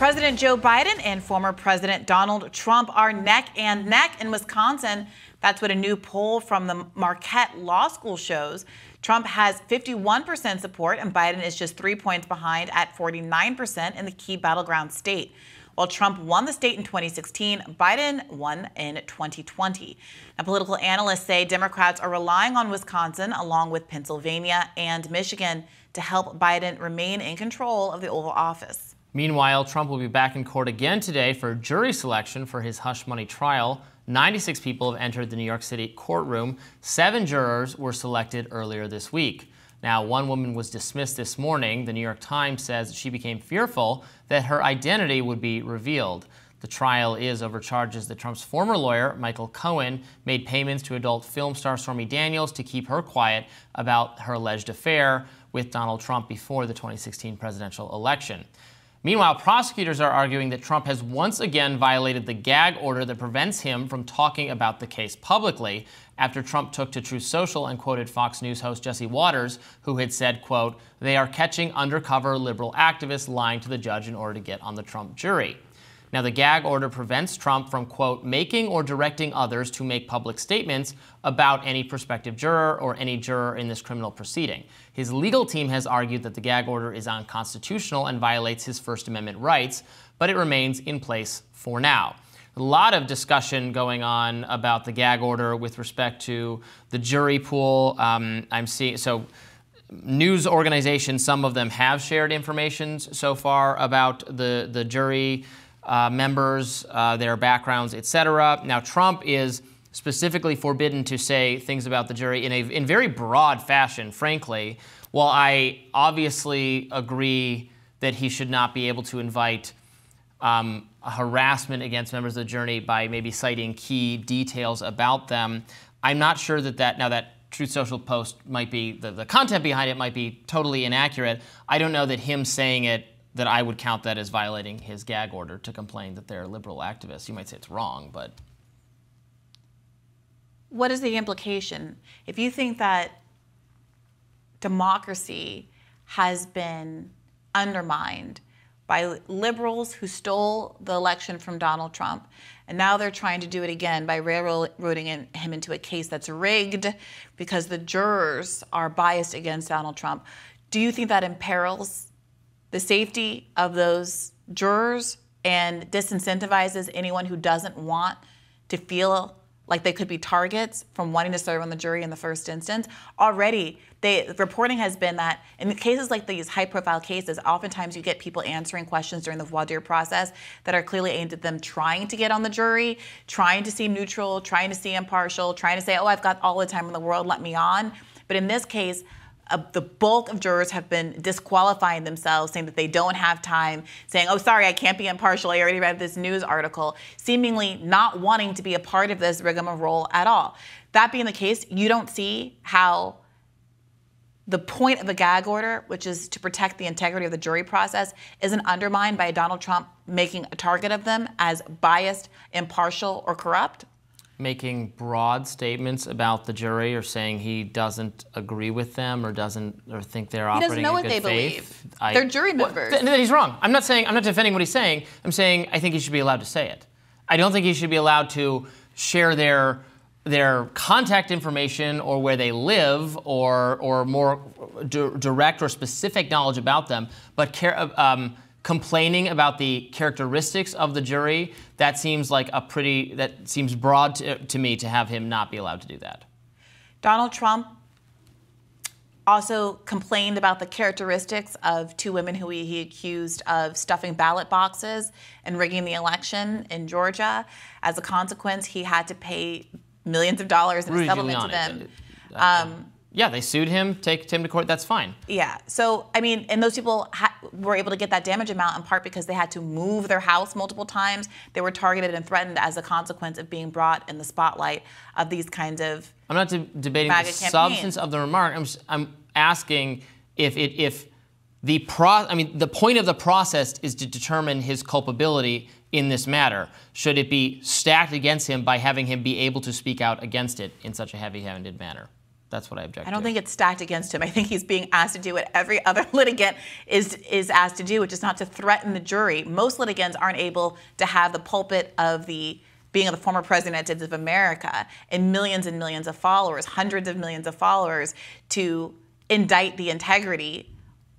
President Joe Biden and former President Donald Trump are neck and neck in Wisconsin. That's what a new poll from the Marquette Law School shows. Trump has 51% support, and Biden is just 3 points behind at 49% in the key battleground state. While Trump won the state in 2016, Biden won in 2020. Now, political analysts say Democrats are relying on Wisconsin, along with Pennsylvania and Michigan, to help Biden remain in control of the Oval Office. Meanwhile, Trump will be back in court again today for jury selection for his hush money trial. 96 people have entered the New York City courtroom. 7 jurors were selected earlier this week. Now, one woman was dismissed this morning. The New York Times says she became fearful that her identity would be revealed. The trial is over charges that Trump's former lawyer, Michael Cohen, made payments to adult film star Stormy Daniels to keep her quiet about her alleged affair with Donald Trump before the 2016 presidential election. Meanwhile, prosecutors are arguing that Trump has once again violated the gag order that prevents him from talking about the case publicly after Trump took to Truth Social and quoted Fox News host Jesse Waters, who had said, quote, "They are catching undercover liberal activists lying to the judge in order to get on the Trump jury." Now, the gag order prevents Trump from, quote, making or directing others to make public statements about any prospective juror or any juror in this criminal proceeding. His legal team has argued that the gag order is unconstitutional and violates his First Amendment rights, but it remains in place for now. A lot of discussion going on about the gag order with respect to the jury pool. I'm seeing news organizations, some of them have shared information so far about the jury members, their backgrounds, etc. Now, Trump is specifically forbidden to say things about the jury in very broad fashion, frankly. While I obviously agree that he should not be able to invite harassment against members of the jury by maybe citing key details about them, I'm not sure that Truth Social post might be, the content behind it might be totally inaccurate. I don't know that him saying it, that I would count that as violating his gag order to complain that they're liberal activists. You might say it's wrong, but... What is the implication? If you think that democracy has been undermined by liberals who stole the election from Donald Trump, and now they're trying to do it again by railroading him into a case that's rigged because the jurors are biased against Donald Trump, do you think that imperils the safety of those jurors and disincentivizes anyone who doesn't want to feel like they could be targets from wanting to serve on the jury in the first instance? Already, the reporting has been that in cases like these high-profile cases, oftentimes you get people answering questions during the voir dire process that are clearly aimed at them trying to get on the jury, trying to seem neutral, trying to seem impartial, trying to say, oh, I've got all the time in the world, let me on. But in this case, the bulk of jurors have been disqualifying themselves, saying that they don't have time, saying, oh, sorry, I can't be impartial. I already read this news article, seemingly not wanting to be a part of this rigmarole at all. That being the case, you don't see how the point of a gag order, which is to protect the integrity of the jury process, isn't undermined by Donald Trump making a target of them as biased, impartial, or corrupt? Making broad statements about the jury or saying he doesn't agree with them or think they're operating in good faith. He doesn't know what they believe. They're jury members. He's wrong. I'm not defending what he's saying. I'm saying I think he should be allowed to say it. I don't think he should be allowed to share their contact information or where they live or more direct or specific knowledge about them, but complaining about the characteristics of the jury, that seems broad to me to have him not be allowed to do that. Donald Trump also complained about the characteristics of 2 women who he accused of stuffing ballot boxes and rigging the election in Georgia. As a consequence, he had to pay millions of dollars in a settlement to them. Yeah, they sued him, take him to court, that's fine. Yeah, so, I mean, and those people were able to get that damage amount in part because they had to move their house multiple times. They were targeted and threatened as a consequence of being brought in the spotlight of these kinds of I'm not debating the substance of the remark. I'm asking if the point of the process is to determine his culpability in this matter. Should it be stacked against him by having him be able to speak out against it in such a heavy-handed manner? That's what I object to. I don't think it's stacked against him. I think he's being asked to do what every other litigant is asked to do, which is not to threaten the jury. Most litigants aren't able to have the pulpit of being the former president of America and millions of followers, hundreds of millions of followers, to indict the integrity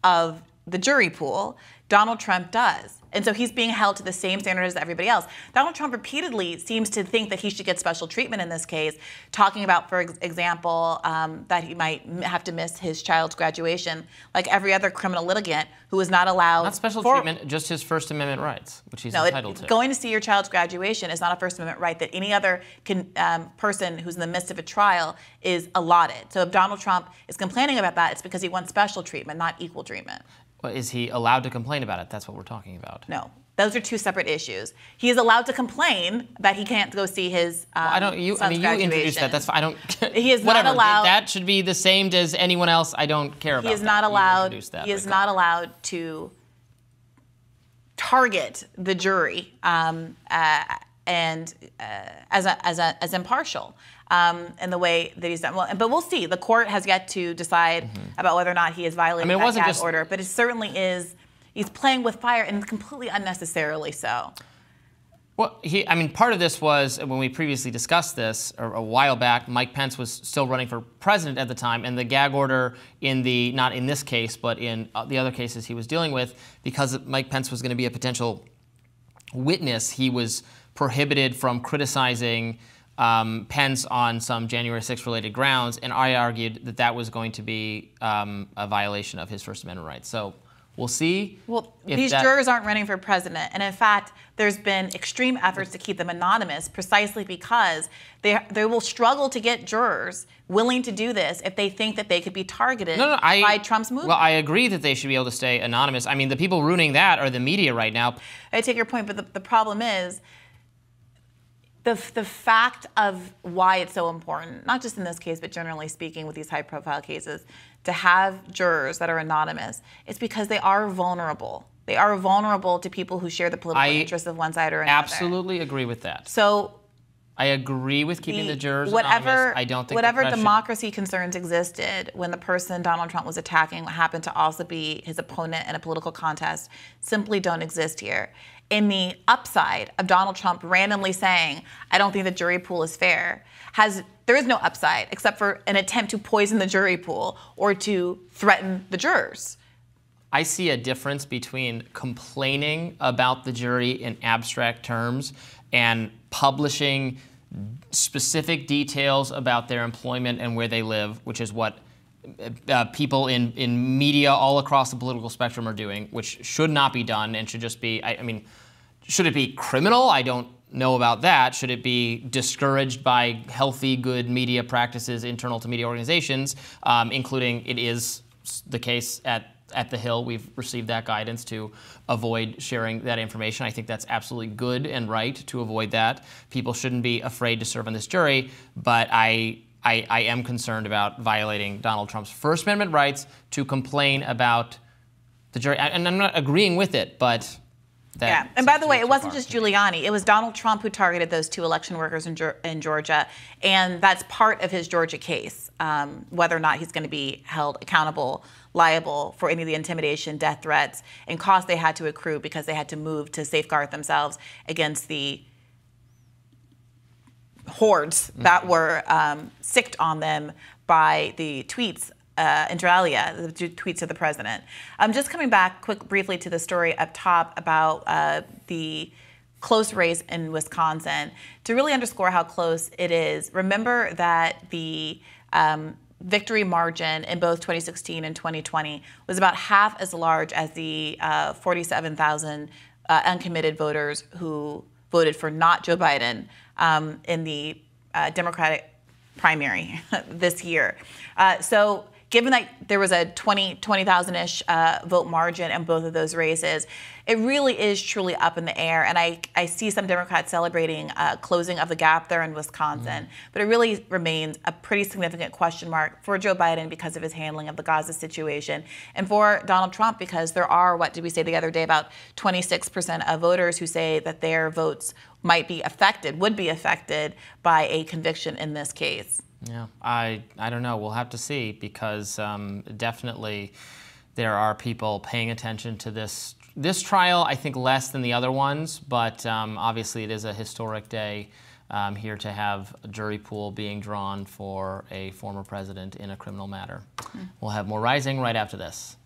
of the jury pool. Donald Trump does. And so he's being held to the same standard as everybody else. Donald Trump repeatedly seems to think that he should get special treatment in this case, talking about, for example, that he might have to miss his child's graduation, like every other criminal litigant who is not allowed. Not special treatment, just his First Amendment rights, which he's entitled to. Going to see your child's graduation is not a First Amendment right that any other person who's in the midst of a trial is allotted. So if Donald Trump is complaining about that, it's because he wants special treatment, not equal treatment. Well, is he allowed to complain about it? That's what we're talking about. No, those are two separate issues. He is allowed to complain that he can't go see his son's you graduation. introduced that. That's fine. I don't. He is whatever. not allowed. That should be the same as anyone else. I don't care about. He is not allowed. He is not allowed to target the jury and as impartial. In the way that he's done. Well, but we'll see. The court has yet to decide about whether or not he is violating that gag order. But it certainly is. He's playing with fire, and completely unnecessarily so. Well, part of this was when we previously discussed this a while back. Mike Pence was still running for president at the time, and the gag order not in this case, but in the other cases he was dealing with, because Mike Pence was going to be a potential witness, he was prohibited from criticizing Pence on some January 6th related grounds, and I argued that that was going to be a violation of his First Amendment rights. So we'll see. Well, these jurors aren't running for president, and in fact, there's been extreme efforts to keep them anonymous precisely because they will struggle to get jurors willing to do this if they think that they could be targeted by Trump's movement. Well, I agree that they should be able to stay anonymous. I mean, the people ruining that are the media right now. I take your point, but the problem is, the fact of why it's so important, not just in this case, but generally speaking with these high-profile cases, to have jurors that are anonymous, it's because they are vulnerable. They are vulnerable to people who share the political interests of one side or another. I absolutely agree with that. So I agree with keeping the jurors anonymous. I don't think whatever democracy concerns existed when the person Donald Trump was attacking happened to also be his opponent in a political contest simply don't exist here. In the upside of Donald Trump randomly saying, I don't think the jury pool is fair, there is no upside except for an attempt to poison the jury pool or to threaten the jurors. I see a difference between complaining about the jury in abstract terms and publishing specific details about their employment and where they live, which is what people in media all across the political spectrum are doing, which should not be done and should just be, should it be criminal? I don't know about that. Should it be discouraged by healthy, good media practices internal to media organizations, including it is the case at the Hill. We've received that guidance to avoid sharing that information. I think that's absolutely good and right to avoid that. People shouldn't be afraid to serve on this jury, but I am concerned about violating Donald Trump's First Amendment rights to complain about the jury. And I'm not agreeing with it, but yeah. And by the way, it wasn't just Giuliani. It was Donald Trump who targeted those two election workers in Georgia. And that's part of his Georgia case, whether or not he's going to be held accountable, liable for any of the intimidation, death threats, and costs they had to accrue because they had to move to safeguard themselves against the hordes that were sicked on them by the tweets, inter alia, the tweets of the president. Just coming back briefly to the story up top about the close race in Wisconsin. To really underscore how close it is, remember that the victory margin in both 2016 and 2020 was about half as large as the 47,000 uncommitted voters who voted for not Joe Biden in the Democratic primary this year. So given that there was a 20,000-ish vote margin in both of those races, it really is truly up in the air. And I see some Democrats celebrating closing of the gap there in Wisconsin. But it really remains a pretty significant question mark for Joe Biden because of his handling of the Gaza situation, and for Donald Trump because there are, what did we say the other day, about 26% of voters who say that their votes might be affected, would be affected by a conviction in this case. Yeah, I don't know. We'll have to see, because definitely there are people paying attention to this trial. I think less than the other ones, but obviously it is a historic day here to have a jury pool being drawn for a former president in a criminal matter. We'll have more Rising right after this.